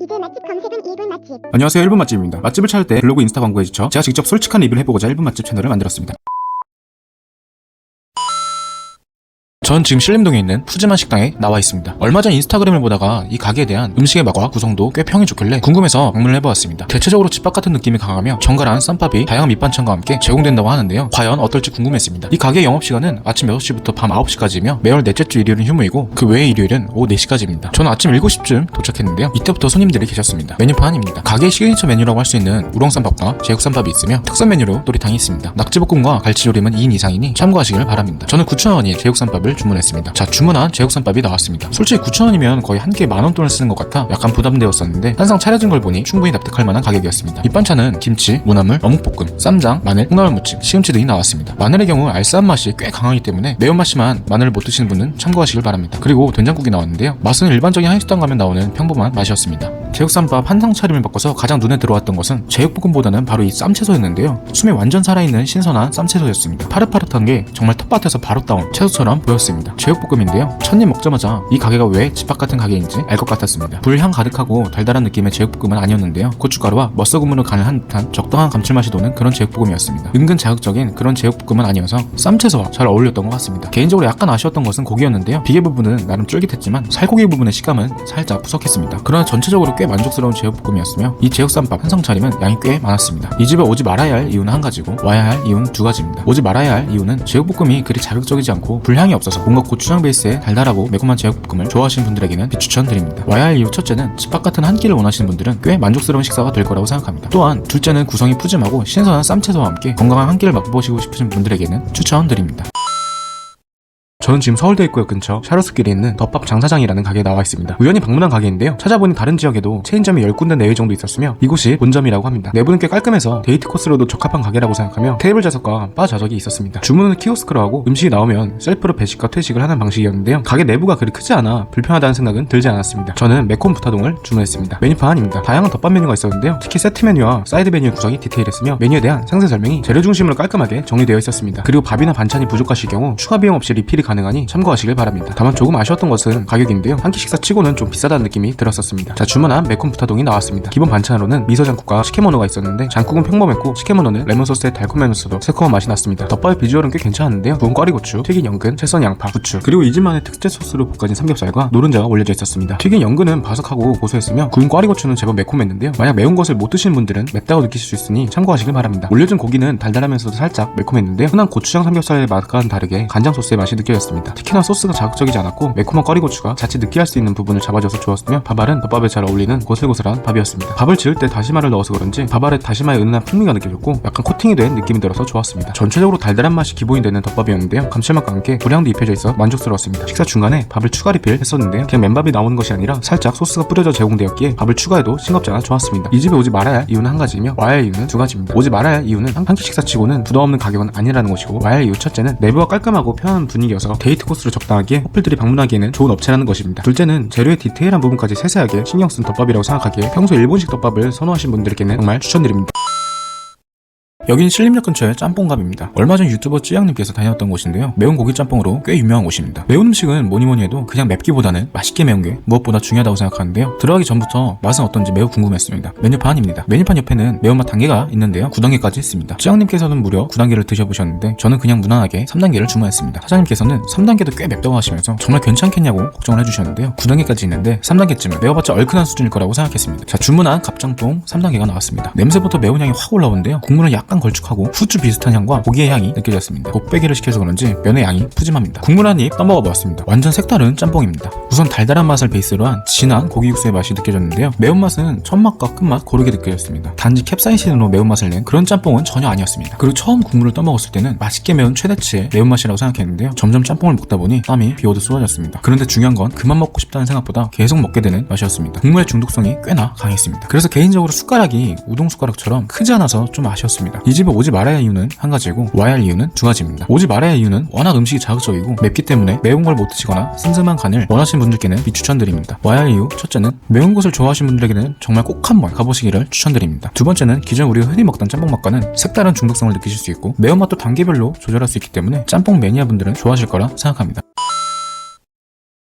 이들 맛집 검색은 1분 맛집. 안녕하세요, 1분 맛집입니다. 맛집을 찾을 때 블로그 인스타 광고에 지쳐 제가 직접 솔직한 리뷰를 해보고자 1분 맛집 채널을 만들었습니다. 전 지금 신림동에 있는 푸짐한 식당에 나와 있습니다. 얼마 전 인스타그램을 보다가 이 가게에 대한 음식의 맛과 구성도 꽤 평이 좋길래 궁금해서 방문을 해보았습니다. 대체적으로 집밥 같은 느낌이 강하며 정갈한 쌈밥이 다양한 밑반찬과 함께 제공된다고 하는데요. 과연 어떨지 궁금했습니다. 이 가게의 영업시간은 아침 6시부터 밤 9시까지이며 매월 넷째 주 일요일은 휴무이고 그 외의 일요일은 오후 4시까지입니다. 저는 아침 7시쯤 도착했는데요. 이때부터 손님들이 계셨습니다. 메뉴판입니다. 가게의 시그니처 메뉴라고 할 수 있는 우렁쌈밥과 제육쌈밥이 있으며 특선 메뉴로 또리탕이 있습니다. 낙지볶음과 갈치조림은 2인 이상이니 참고하시길 바랍니다. 저는 9,000원이 제육쌈밥을 주문했습니다. 자, 주문한 제육쌈밥이 나왔습니다. 솔직히 9,000원이면 거의 한 끼에 만원 돈을 쓰는 것 같아 약간 부담되었었는데 한상 차려진 걸 보니 충분히 납득할 만한 가격이었습니다. 밑반찬은 김치, 무나물, 어묵볶음, 쌈장, 마늘, 콩나물무침, 시금치 등이 나왔습니다. 마늘의 경우 알싸한 맛이 꽤 강하기 때문에 매운맛 심한 마늘을 못 드시는 분은 참고하시길 바랍니다. 그리고 된장국이 나왔는데요. 맛은 일반적인 한식당 가면 나오는 평범한 맛이었습니다. 제육쌈밥 한상 차림을 바꿔서 가장 눈에 들어왔던 것은 제육볶음보다는 바로 이 쌈채소였는데요. 숨이 완전 살아있는 신선한 쌈채소였습니다. 파릇파릇한 게 정말 텃밭에서 바로 따온 채소처럼 보였습니다. 제육볶음인데요. 첫입 먹자마자 이 가게가 왜 집밥 같은 가게인지 알 것 같았습니다. 불향 가득하고 달달한 느낌의 제육볶음은 아니었는데요. 고춧가루와 머싸구무로 간을 한 듯한 적당한 감칠맛이 도는 그런 제육볶음이었습니다. 은근 자극적인 그런 제육볶음은 아니어서 쌈채소와 잘 어울렸던 것 같습니다. 개인적으로 약간 아쉬웠던 것은 고기였는데요. 비계 부분은 나름 쫄깃했지만 살코기 부분의 식감은 살짝 푸석했습니다. 그러나 전체적으로 꽤 만족스러운 제육볶음이었으며 이 제육쌈밥 한상 차림은 양이 꽤 많았습니다. 이 집에 오지 말아야 할 이유는 한 가지고 와야 할 이유는 두 가지입니다. 오지 말아야 할 이유는 제육볶음이 그리 자극적이지 않고 불향이 없어서 뭔가 고추장 베이스의 달달하고 매콤한 제육볶음을 좋아하시는 분들에게는 비추천드립니다. 와야 할 이유 첫째는 집밥 같은 한 끼를 원하시는 분들은 꽤 만족스러운 식사가 될 거라고 생각합니다. 또한 둘째는 구성이 푸짐하고 신선한 쌈채소와 함께 건강한 한 끼를 맛보시고 싶으신 분들에게는 추천드립니다. 저는 지금 서울대 입구역 근처 샤로스길에 있는 덮밥 장사장이라는 가게에 나와 있습니다. 우연히 방문한 가게인데요. 찾아보니 다른 지역에도 체인점이 10군데 내외 정도 있었으며 이곳이 본점이라고 합니다. 내부는 꽤 깔끔해서 데이트 코스로도 적합한 가게라고 생각하며 테이블 좌석과 바 좌석이 있었습니다. 주문은 키오스크로 하고 음식이 나오면 셀프로 배식과 퇴식을 하는 방식이었는데요. 가게 내부가 그리 크지 않아 불편하다는 생각은 들지 않았습니다. 저는 매콤 부타동을 주문했습니다. 메뉴판입니다. 다양한 덮밥 메뉴가 있었는데요. 특히 세트 메뉴와 사이드 메뉴 구성이 디테일했으며 메뉴에 대한 상세 설명이 재료 중심으로 깔끔하게 정리되어 있었습니다. 그리고 밥이나 반찬이 부족하실 경우 추가 비용 없이 리필이 가능하니 참고하시길 바랍니다. 다만 조금 아쉬웠던 것은 가격인데요. 한 끼 식사 치고는 좀 비싸다는 느낌이 들었었습니다. 자, 주문한 매콤 부타동이 나왔습니다. 기본 반찬으로는 미소장국과 식혜모노가 있었는데 장국은 평범했고 식혜모노는 레몬소스의 달콤하면서도 새콤한 맛이 났습니다. 덮밥의 비주얼은 꽤 괜찮았는데요. 구운 꽈리고추, 튀긴 연근, 채썬 양파, 부추, 그리고 이 집만의 특제 소스로 볶아진 삼겹살과 노른자가 올려져 있었습니다. 튀긴 연근은 바삭하고 고소했으며 구운 꽈리고추는 제법 매콤했는데요. 만약 매운 것을 못 드시는 분들은 맵다고 느끼실 수 있으니 참고하시길 바랍니다. 올려진 고기는 달달하면서도 살짝 매콤했는데요. 흔한 고추장 삼겹살의 맛과는 다르게 간장 소스의 맛이 느껴졌습니다. 특히나 소스가 자극적이지 않았고 매콤한 꽈리고추가 자칫 느끼할 수 있는 부분을 잡아줘서 좋았으며 밥알은 덮밥에 잘 어울리는 고슬고슬한 밥이었습니다. 밥을 지을 때 다시마를 넣어서 그런지 밥알에 다시마의 은은한 풍미가 느껴졌고 약간 코팅이 된 느낌이 들어서 좋았습니다. 전체적으로 달달한 맛이 기본이 되는 덮밥이었는데요. 감칠맛과 함께 불향도 입혀져 있어 만족스러웠습니다. 식사 중간에 밥을 추가 리필했었는데요. 그냥 맨밥이 나오는 것이 아니라 살짝 소스가 뿌려져 제공되었기에 밥을 추가해도 싱겁지 않아 좋았습니다. 이 집에 오지 말아야 할 이유는 한 가지이며 와야 할 이유는 두 가지입니다. 오지 말아야 할 이유는 한 끼 식사치고는 부담 없는 가격은 아니라는 것이고 와야 할 이유 첫째는 내부가 깔끔하고 편한 분위기여서 데이트 코스로 적당하게 커플들이 방문하기에는 좋은 업체라는 것입니다. 둘째는 재료의 디테일한 부분까지 세세하게 신경 쓴 덮밥이라고 생각하기에 평소 일본식 덮밥을 선호하시는 분들께는 정말 추천드립니다. 여긴 신림역 근처의 짬뽕갑입니다. 얼마 전 유튜버 찌양님께서 다녔던 곳인데요. 매운 고기 짬뽕으로 꽤 유명한 곳입니다. 매운 음식은 뭐니뭐니 해도 그냥 맵기보다는 맛있게 매운 게 무엇보다 중요하다고 생각하는데요. 들어가기 전부터 맛은 어떤지 매우 궁금했습니다. 메뉴판입니다. 메뉴판 옆에는 매운맛 단계가 있는데요. 9단계까지 있습니다. 찌양님께서는 무려 9단계를 드셔보셨는데 저는 그냥 무난하게 3단계를 주문했습니다. 사장님께서는 3단계도 꽤 맵다고 하시면서 정말 괜찮겠냐고 걱정을 해주셨는데요. 9단계까지 있는데 3단계쯤은 매워봤자 얼큰한 수준일 거라고 생각했습니다. 자, 주문한 갑짬뽕 3단계가 나왔습니다. 냄새부터 매운 향이 확 올라오는데요. 국물은 약간 걸쭉하고 후추 비슷한 향과 고기의 향이 느껴졌습니다. 곱빼기를 시켜서 그런지 면의 양이 푸짐합니다. 국물 한 입 떠먹어 보았습니다. 완전 색다른 짬뽕입니다. 우선 달달한 맛을 베이스로 한 진한 고기 육수의 맛이 느껴졌는데요. 매운맛은 첫맛과 끝맛 고르게 느껴졌습니다. 단지 캡사이신으로 매운맛을 낸 그런 짬뽕은 전혀 아니었습니다. 그리고 처음 국물을 떠먹었을 때는 맛있게 매운 최대치의 매운맛이라고 생각했는데요. 점점 짬뽕을 먹다 보니 땀이 비오듯 쏟아졌습니다. 그런데 중요한 건 그만 먹고 싶다는 생각보다 계속 먹게 되는 맛이었습니다. 국물의 중독성이 꽤나 강했습니다. 그래서 개인적으로 숟가락이 우동 숟가락처럼 크지 않아서 좀 아쉬웠습니다. 이 집에 오지 말아야 할 이유는 한 가지고 와야 할 이유는 두 가지입니다. 오지 말아야 할 이유는 워낙 음식이 자극적이고 맵기 때문에 매운 걸 못 드시거나 슴슴한 간을 원하시는 분들께는 비추천드립니다. 와야 할 이유 첫째는 매운 것을 좋아하시는 분들에게는 정말 꼭 한번 가보시기를 추천드립니다. 두 번째는 기존 우리가 흔히 먹던 짬뽕 맛과는 색다른 중독성을 느끼실 수 있고 매운맛도 단계별로 조절할 수 있기 때문에 짬뽕 매니아분들은 좋아하실 거라 생각합니다.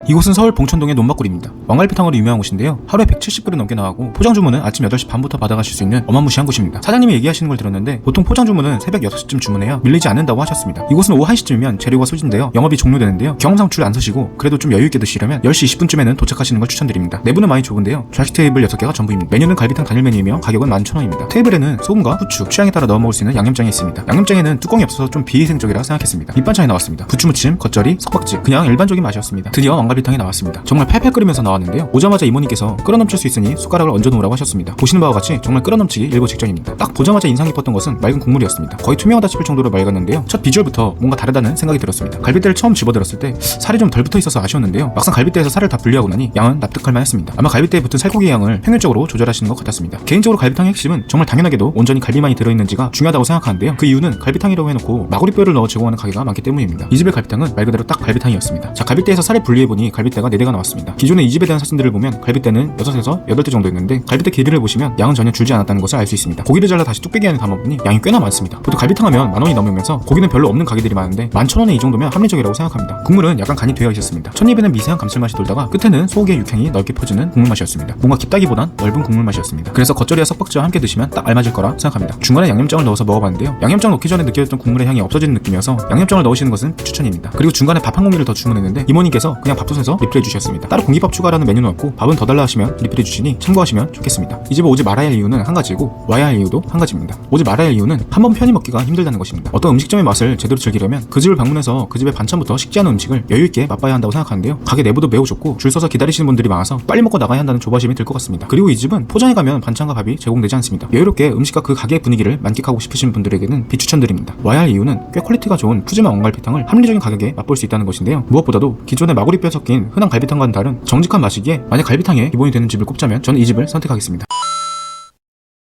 이곳은 서울 봉천동의 논마골입니다. 왕갈비탕으로 유명한 곳인데요. 하루에 170그릇 넘게 나가고 포장 주문은 아침 8시 반부터 받아가실 수 있는 어마무시한 곳입니다. 사장님이 얘기하시는 걸 들었는데 보통 포장 주문은 새벽 6시쯤 주문해야 밀리지 않는다고 하셨습니다. 이곳은 오후 1시쯤이면 재료가 소진되어 영업이 종료되는데요. 경험상 줄 안 서시고 그래도 좀 여유있게 드시려면 10시 20분쯤에는 도착하시는 걸 추천드립니다. 내부는 많이 좁은데요. 좌식 테이블 6개가 전부입니다. 메뉴는 갈비탕 단일 메뉴이며 가격은 11,000원입니다. 테이블에는 소금과 후추, 취향에 따라 넣어 먹을 수 있는 양념장이 있습니다. 양념장에는 뚜껑이 없어서 좀 비위생적이라 생각했습니다. 밑반찬이 나왔습니다. 부추무침, 겉절이, 석박지, 그냥 일반적인 맛이었습니다. 드디어 왕갈비탕이 나왔습니다. 정말 팔팔 끓으면서 나왔는데요. 오자마자 이모님께서 끓어넘칠 수 있으니 숟가락을 얹어 놓으라고 하셨습니다. 보시는 바와 같이 정말 끓어넘치기 일보 직전입니다. 딱 보자마자 인상 깊었던 것은 맑은 국물이었습니다. 거의 투명하다 싶을 정도로 맑았는데요. 첫 비주얼부터 뭔가 다르다는 생각이 들었습니다. 갈비대를 처음 집어들었을 때 살이 좀 덜 붙어 있어서 아쉬웠는데요. 막상 갈비대에서 살을 다 분리하고 나니 양은 납득할 만했습니다. 아마 갈비대에 붙은 살코기 양을 평균적으로 조절하시는 것 같았습니다. 개인적으로 갈비탕의 핵심은 정말 당연하게도 온전히 갈비만이 들어있는지가 중요하다고 생각하는데요. 그 이유는 갈비탕이라고 해놓고 마구리뼈를 넣어 제공하는 가게가 많기 때문입니다. 이 집의 갈비탕은 말 그대로 딱 갈비탕이었습니다. 자, 갈비대에서 살을 분리해보니 갈비대가 4대가 나왔습니다. 기존에 이 집에 대한 사진들을 보면 갈비대는 6에서 8대 정도였는데 갈비대 길이를 보시면 양은 전혀 줄지 않았다는 것을 알 수 있습니다. 고기를 잘라 다시 뚝배기 안에 담아보니 양이 꽤나 많습니다. 보통 갈비탕 하면 10,000원이 넘으면서 고기는 별로 없는 가게들이 많은데 11,000원에 이 정도면 합리적이라고 생각합니다. 국물은 약간 간이 되어 있었습니다. 첫입에는 미세한 감칠맛이 돌다가 끝에는 소고기의 육향이 넓게 퍼지는 국물 맛이었습니다. 뭔가 깊다기보단 넓은 국물 맛이었습니다. 그래서 겉절이와 석박지와 함께 드시면 딱 알맞을 거라 생각합니다. 중간에 양념장을 넣어서 먹어봤는데요. 양념장 넣기 전에 느껴졌던 국물의 향이 없어지는 느낌이어서 양념장을 넣으시는 것은 추천입니다. 그리고 중간에 밥 한 공기를 더 주문했는데 이모님께서 그냥 밥솥에서 리필해 주셨습니다. 따로 공깃밥 추가라는 메뉴는 없고 밥은 더 달라 하시면 리필해 주시니 참고하시면 좋겠습니다. 이 집에 오지 말아야 할 이유는 한 가지고 와야 할 이유도 한 가지입니다. 오지 말아야 할 이유는 한 번 편히 먹기가 힘들다는 것입니다. 어떤 음식점의 맛을 제대로 즐기려면 그 집을 방문해서 그 집의 반찬부터 식지 않은 음식을 여유있게 맛봐야 한다고 생각하는데요. 가게 내부도 매우 좁고 줄 서서 기다리시는 분들이 많아서 빨리 먹고 나가야 한다는 조바심이 들 것 같습니다. 그리고 이 집은 포장에 가면 반찬과 밥이 제공되지 않습니다. 여유롭게 음식과 그 가게의 분위기를 만끽하고 싶으신 분들에게는 비추천드립니다. 와야 할 이유는 꽤 퀄리티가 좋은 푸짐한 왕갈비탕을 합리적인 가격에 맛볼 수 있다는 것인데요. 무엇보다도 기존의 마구리뼈 섞인 흔한 갈비탕과는 다른 정직한 맛이기에 만약 갈비탕에 기본이 되는 집을 꼽자면 저는 이 집을 선택하겠습니다.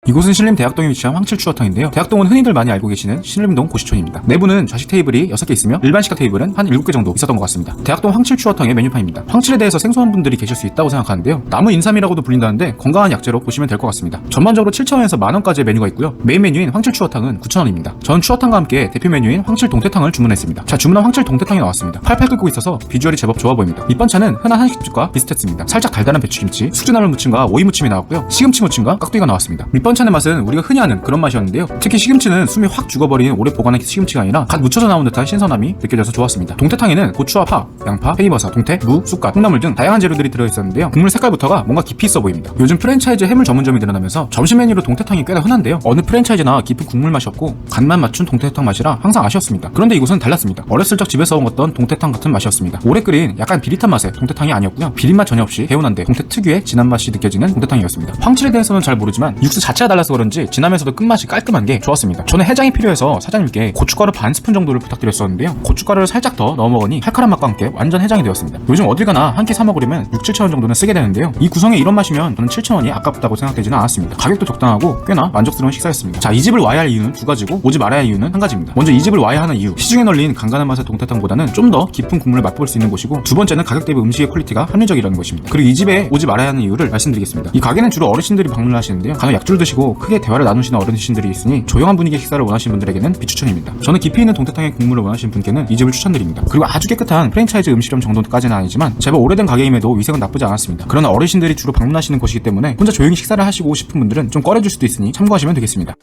이곳은 신림대학동에 위치한 황칠추어탕인데요. 대학동은 흔히들 많이 알고 계시는 신림동 고시촌입니다. 내부는 좌식 테이블이 6개 있으며 일반 식탁 테이블은 한 7개 정도 있었던 것 같습니다. 대학동 황칠추어탕의 메뉴판입니다. 황칠에 대해서 생소한 분들이 계실 수 있다고 생각하는데요. 나무 인삼이라고도 불린다는데 건강한 약재로 보시면 될 것 같습니다. 전반적으로 7,000원에서 만원까지의 메뉴가 있고요. 메인 메뉴인 황칠추어탕은 9,000원입니다. 저는 추어탕과 함께 대표 메뉴인 황칠동태탕을 주문했습니다. 자, 주문한 황칠동태탕이 나왔습니다. 팔팔 끓고 있어서 비주얼이 제법 좋아 보입니다. 밑반찬은 흔한 한식집과 비슷했습니다. 살짝 달달한 배추김치, 숙주나물 무침과 오이 무침이 나왔고요. 시금치 무침과 깍두기가 나왔습니다. 밑반찬의 맛은 우리가 흔히 아는 그런 맛이었는데요. 특히 시금치는 숨이 확 죽어버린 오래 보관한 시금치가 아니라 갓 무쳐서 나온 듯한 신선함이 느껴져서 좋았습니다. 동태탕에는 고추와 파, 양파, 페이버섯, 동태, 무, 쑥갓, 콩나물 등 다양한 재료들이 들어있었는데요. 국물 색깔부터가 뭔가 깊이 있어 보입니다. 요즘 프랜차이즈 해물 전문점이 늘어나면서 점심 메뉴로 동태탕이 꽤나 흔한데요. 어느 프랜차이즈나 깊은 국물 맛이 없고 간만 맞춘 동태탕 맛이라 항상 아쉬웠습니다. 그런데 이곳은 달랐습니다. 어렸을 적 집에서 먹었던 동태탕 같은 맛이었습니다. 오래 끓인 약간 비릿한 맛의 동태탕이 아니었고요. 비린맛 전혀 없이 개운한데 동태 특유의 진한 맛이 느껴지는 동태탕이었습니다. 황칠에 대해서는 잘 모르지만 육수 자체가 달라서 그런지 진하면서도 끝맛이 깔끔한 게 좋았습니다. 저는 해장이 필요해서 사장님께 고춧가루 반 스푼 정도를 부탁드렸었는데요. 고춧가루를 살짝 더 넣어 먹으니 칼칼한 맛과 함께 완전 해장이 되었습니다. 요즘 어딜 가나 한 끼 사 먹으려면 6-7,000원 정도는 쓰게 되는데요. 이 구성에 이런 맛이면 저는 7,000원이 아깝다고 생각되지는 않았습니다. 가격도 적당하고 꽤나 만족스러운 식사였습니다. 자, 이 집을 와야 할 이유는 두 가지고 오지 말아야 할 이유는 한 가지입니다. 먼저 이 집을 와야 하는 이유, 시중에 널린 간간한 맛의 동태탕보다는 좀 더 깊은 국물을 맛볼 수 있는 곳이고, 두 번째는 가격 대비 음식의 퀄리티가 합리적이라는 것입니다. 그리고 이 집에 오지 말아야 하는 이유를 말씀드리겠습니다. 이 가게는 주로 어르신들이 방문을 하시는데요. 간혹 약주를 드시고 크게 대화를 나누시는 어르신들이 있으니 조용한 분위기의 식사를 원하시는 분들에게는 비추천입니다. 저는 깊이 있는 동태탕의 국물을 원하시는 분께는 이 집을 추천드립니다. 그리고 아주 깨끗한 프랜차이즈 음식점 정도까지는 아니지만 제법 오래된 가게임에도 위생은 나쁘지 않았습니다. 그러나 어르신들이 주로 방문하시는 곳이기 때문에 혼자 조용히 식사를 하시고 싶은 분들은 좀 꺼려줄 수도 있으니 참고하시면 되겠습니다.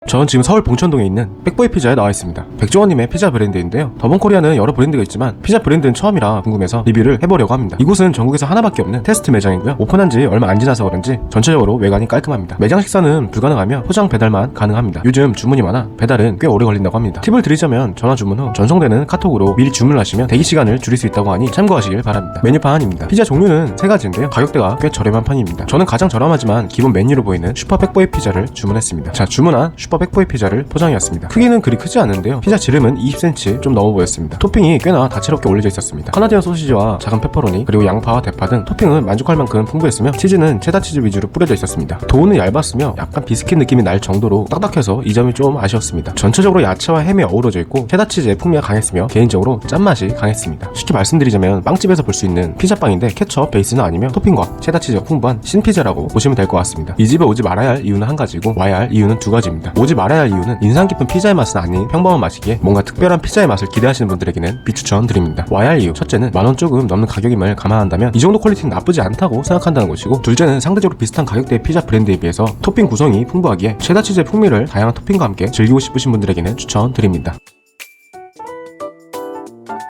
저는 지금 서울 봉천동에 있는 백보이 피자에 나와 있습니다. 백종원님의 피자 브랜드인데요. 더본코리아는 여러 브랜드가 있지만 피자 브랜드는 처음이라 궁금해서 리뷰를 해보려고 합니다. 이곳은 전국에서 하나밖에 없는 테스트 매장이고요. 오픈한 지 얼마 안 지나서 그런지 전체적으로 외관이 깔끔합니다. 매장 식사는 불가능하며 포장 배달만 가능합니다. 요즘 주문이 많아 배달은 꽤 오래 걸린다고 합니다. 팁을 드리자면 전화 주문 후 전송되는 카톡으로 미리 주문을 하시면 대기 시간을 줄일 수 있다고 하니 참고하시길 바랍니다. 메뉴판입니다. 피자 종류는 3가지인데요. 가격대가 꽤 저렴한 편입니다. 저는 가장 저렴하지만 기본 메뉴로 보이는 슈퍼 백보이 피자를 주문했습니다. 자, 주문한 슈퍼 백보이 피자를 포장해왔습니다. 크기는 그리 크지 않은데요. 피자 지름은 20cm 좀 넘어 보였습니다. 토핑이 꽤나 다채롭게 올려져 있었습니다. 카나디언 소시지와 작은 페퍼로니, 그리고 양파와 대파 등 토핑은 만족할 만큼 풍부했으며 치즈는 체다 치즈 위주로 뿌려져 있었습니다. 도우는 얇았으며 약간 비스킷 느낌이 날 정도로 딱딱해서 이 점이 좀 아쉬웠습니다. 전체적으로 야채와 햄이 어우러져 있고 체다 치즈의 풍미가 강했으며 개인적으로 짠맛이 강했습니다. 쉽게 말씀드리자면 빵집에서 볼 수 있는 피자빵인데 케첩 베이스는 아니며 토핑과 체다 치즈가 풍부한 신피자라고 보시면 될 것 같습니다. 이 집에 오지 말아야 할 이유는 한 가지고 와야 할 이유는 두 가지입니다. 오지 오지 말아야 할 이유는 인상 깊은 피자의 맛은 아닌 평범한 맛이기에 뭔가 특별한 피자의 맛을 기대하시는 분들에게는 비추천드립니다. 와야 할 이유, 첫째는 10,000원 조금 넘는 가격임을 감안한다면 이 정도 퀄리티는 나쁘지 않다고 생각한다는 것이고, 둘째는 상대적으로 비슷한 가격대의 피자 브랜드에 비해서 토핑 구성이 풍부하기에 체다 치즈의 풍미를 다양한 토핑과 함께 즐기고 싶으신 분들에게는 추천드립니다.